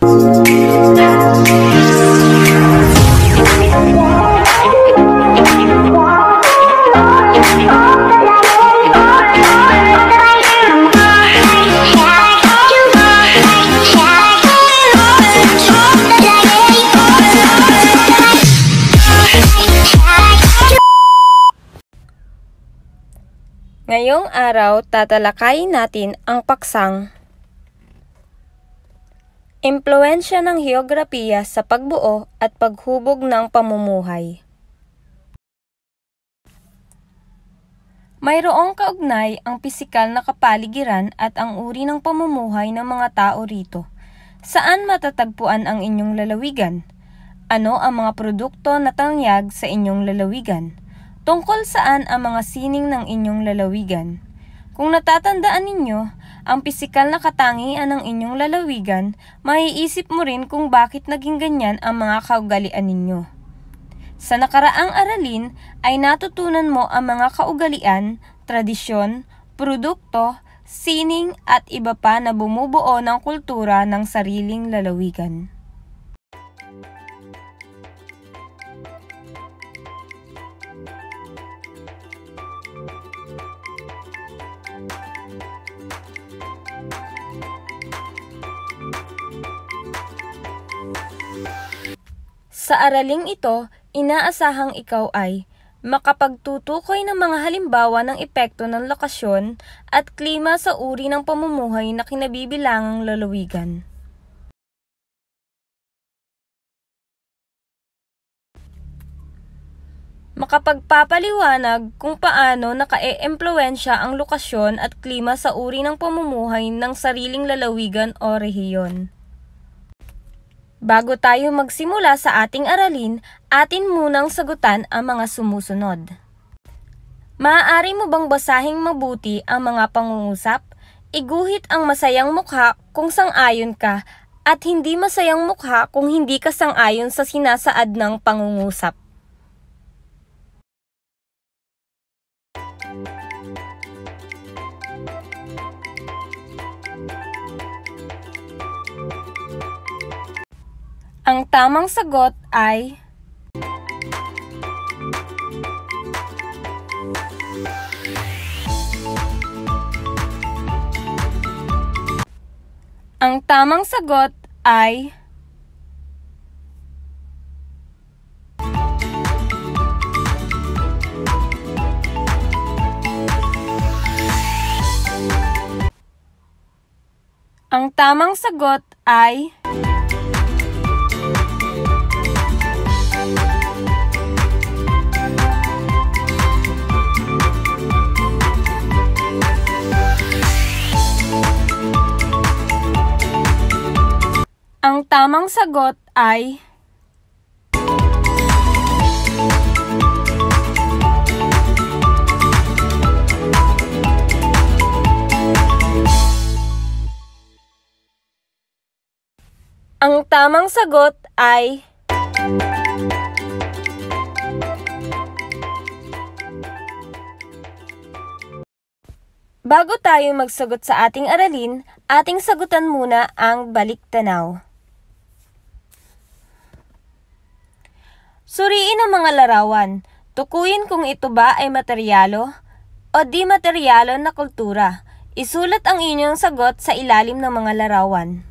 Ngayong araw, tatalakayin natin ang paksang impluwensya ng heograpiya sa pagbuo at paghubog ng pamumuhay. Mayroong kaugnay ang pisikal na kapaligiran at ang uri ng pamumuhay ng mga tao rito. Saan matatagpuan ang inyong lalawigan? Ano ang mga produkto na tanyag sa inyong lalawigan? Tungkol saan ang mga sining ng inyong lalawigan? Kung natatandaan ninyo ang pisikal na katangian ng inyong lalawigan, maiisip mo rin kung bakit naging ganyan ang mga kaugalian ninyo. Sa nakaraang aralin ay natutunan mo ang mga kaugalian, tradisyon, produkto, sining at iba pa na bumubuo ng kultura ng sariling lalawigan. Sa araling ito, inaasahang ikaw ay makapagtutukoy ng mga halimbawa ng epekto ng lokasyon at klima sa uri ng pamumuhay na kinabibilangang lalawigan. Makapagpapaliwanag kung paano naka-e-impluwensya ang lokasyon at klima sa uri ng pamumuhay ng sariling lalawigan o rehiyon. Bago tayo magsimula sa ating aralin, atin munang sagutan ang mga sumusunod. Maaari mo bang basahing mabuti ang mga pangungusap? Iguhit ang masayang mukha kung sang-ayon ka at hindi masayang mukha kung hindi ka sang-ayon sa sinasaad ng pangungusap. Ang tamang sagot ay Ang tamang sagot ay Ang tamang sagot ay Ang tamang sagot ay Ang tamang sagot ay Bago tayo magsagot sa ating aralin, ating sagutan muna ang baliktanaw. Suriin ang mga larawan. Tukuyin kung ito ba ay materyalo o di materyalo na kultura. Isulat ang inyong sagot sa ilalim ng mga larawan.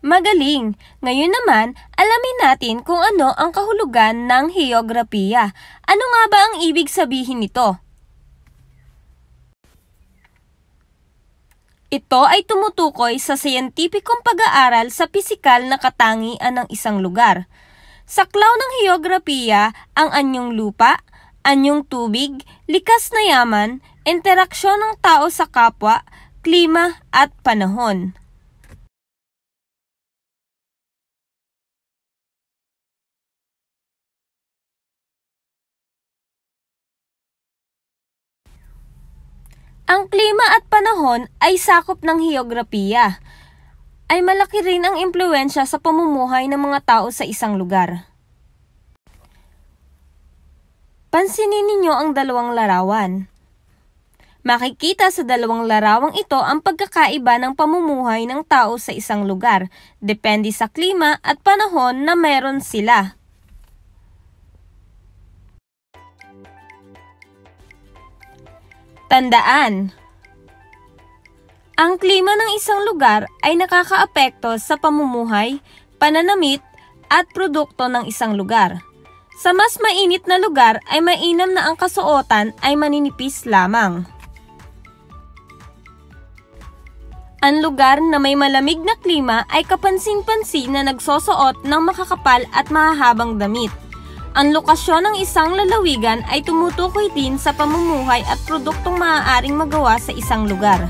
Magaling! Ngayon naman, alamin natin kung ano ang kahulugan ng heograpiya. Ano nga ba ang ibig sabihin nito? Ito ay tumutukoy sa siyentipikong pag-aaral sa pisikal na katangian ng isang lugar. Saklaw ng heograpiya ang anyong lupa, anyong tubig, likas na yaman, interaksyon ng tao sa kapwa, klima at panahon. Ang klima at panahon ay sakop ng heograpiya. Ay malaki rin ang impluwensya sa pamumuhay ng mga tao sa isang lugar. Pansinin ninyo ang dalawang larawan. Makikita sa dalawang larawang ito ang pagkakaiba ng pamumuhay ng tao sa isang lugar, depende sa klima at panahon na meron sila. Tandaan, ang klima ng isang lugar ay nakakaapekto sa pamumuhay, pananamit at produkto ng isang lugar. Sa mas mainit na lugar ay mainam na ang kasuotan ay maninipis lamang. Ang lugar na may malamig na klima ay kapansin-pansin na nagsosuot ng makakapal at mahahabang damit. Ang lokasyon ng isang lalawigan ay tumutukoy din sa pamumuhay at produktong maaaring magawa sa isang lugar.